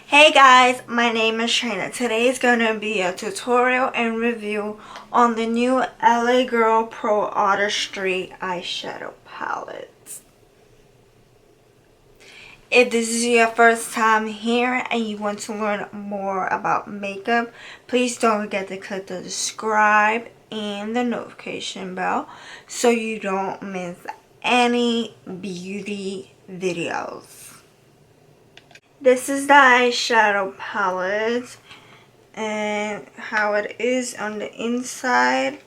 Hey guys, my name is Trina. Today is going to be a tutorial and review on the new LA Girl Pro Artistry eyeshadow palette. If this is your first time here and you want to learn more about makeup, please don't forget to click the subscribe and the notification bell so you don't miss any beauty videos. This is the eyeshadow palette, and how it is on the inside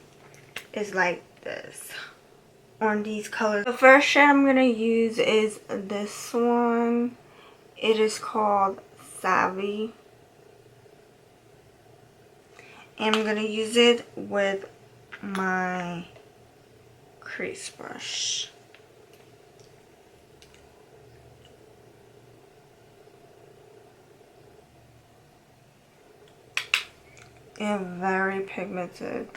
is like this on these colors. The first shade I'm going to use is this one. It is called Savvy, and I'm going to use it with my crease brush. It's very pigmented.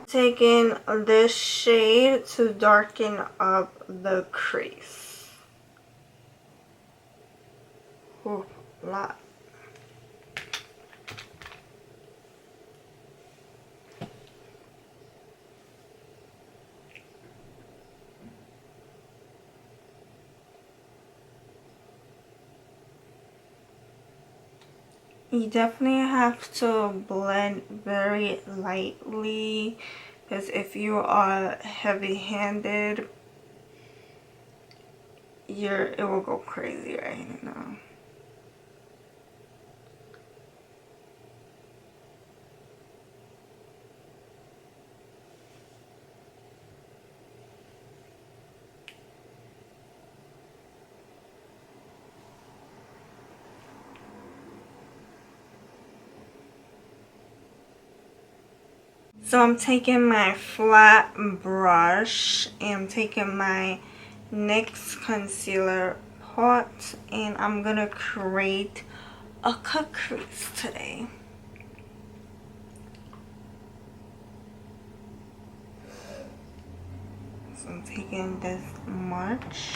Taking this shade to darken up the crease. Ooh, a lot. You definitely have to blend very lightly, because if you are heavy-handed, it will go crazy right now. So I'm taking my flat brush and I'm taking my NYX concealer pot and I'm gonna create a cut crease today. So I'm taking this much.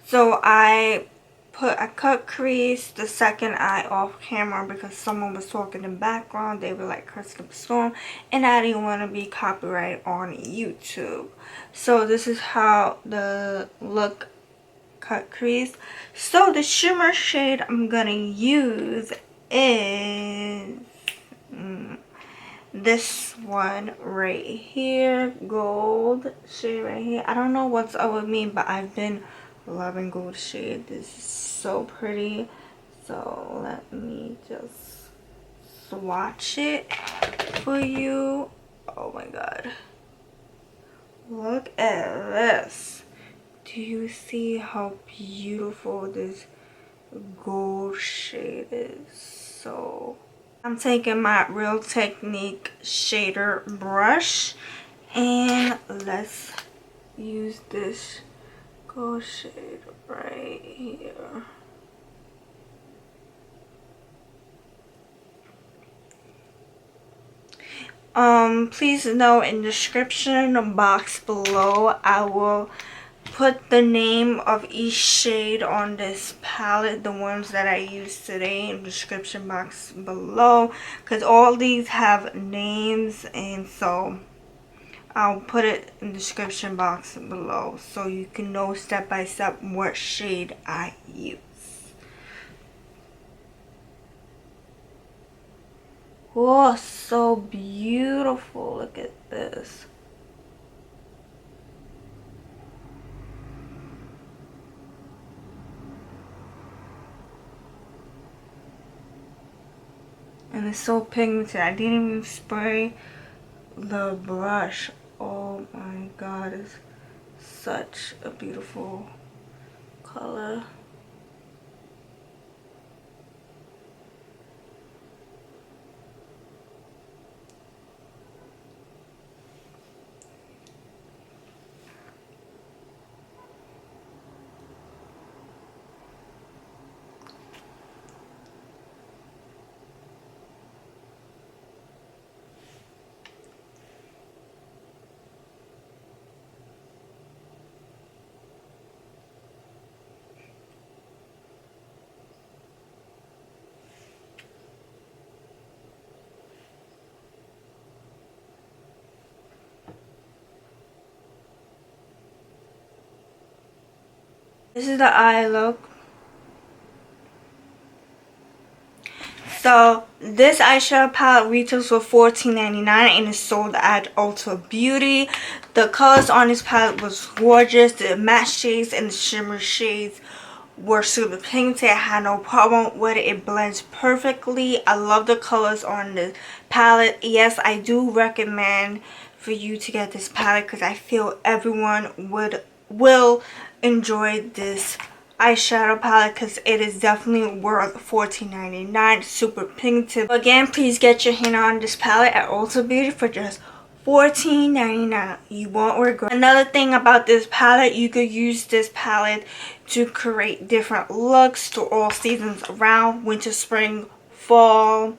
So I put a cut crease the second eye off camera because someone was talking in the background. They were like cursing up a storm and I didn't want to be copyrighted on YouTube. So this is how the look cut crease. So the shimmer shade I'm gonna use is this one right here, gold shade right here. I don't know what's up with me, but I've been loving gold shade. This is so pretty. So let me just swatch it for you. Oh my god, look at this. Do you see how beautiful this gold shade is? So I'm taking my Real Technique shader brush and let's use this gold shade right here. Please note in the description box below, I will put the name of each shade on this palette, the ones that I used today, in the description box below, because all these have names, and so I'll put it in the description box below so you can know step by step what shade I use. Oh, so beautiful. Look at this. And it's so pigmented. I didn't even spray the brush. Oh my god, it's such a beautiful color. This is the eye look. So this eyeshadow palette retails for $14.99 and is sold at Ulta Beauty. The colors on this palette was gorgeous. The matte shades and the shimmer shades were super pigmented. I had no problem with it. It blends perfectly. I love the colors on the palette. Yes, I do recommend for you to get this palette because I feel everyone will enjoy this eyeshadow palette because it is definitely worth $14.99. Super pigmented. Again, please get your hand on this palette at Ulta Beauty for just $14.99. You won't regret. Another thing about this palette, you could use this palette to create different looks to all seasons around. Winter, spring, fall,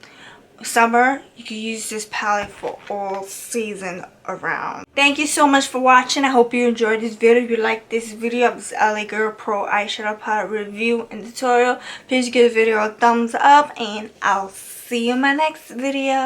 summer. You can use this palette for all season around. Thank you so much for watching. I hope you enjoyed this video. If you like this video of this LA Girl Pro eyeshadow palette review and tutorial, please give the video a thumbs up and I'll see you in my next video.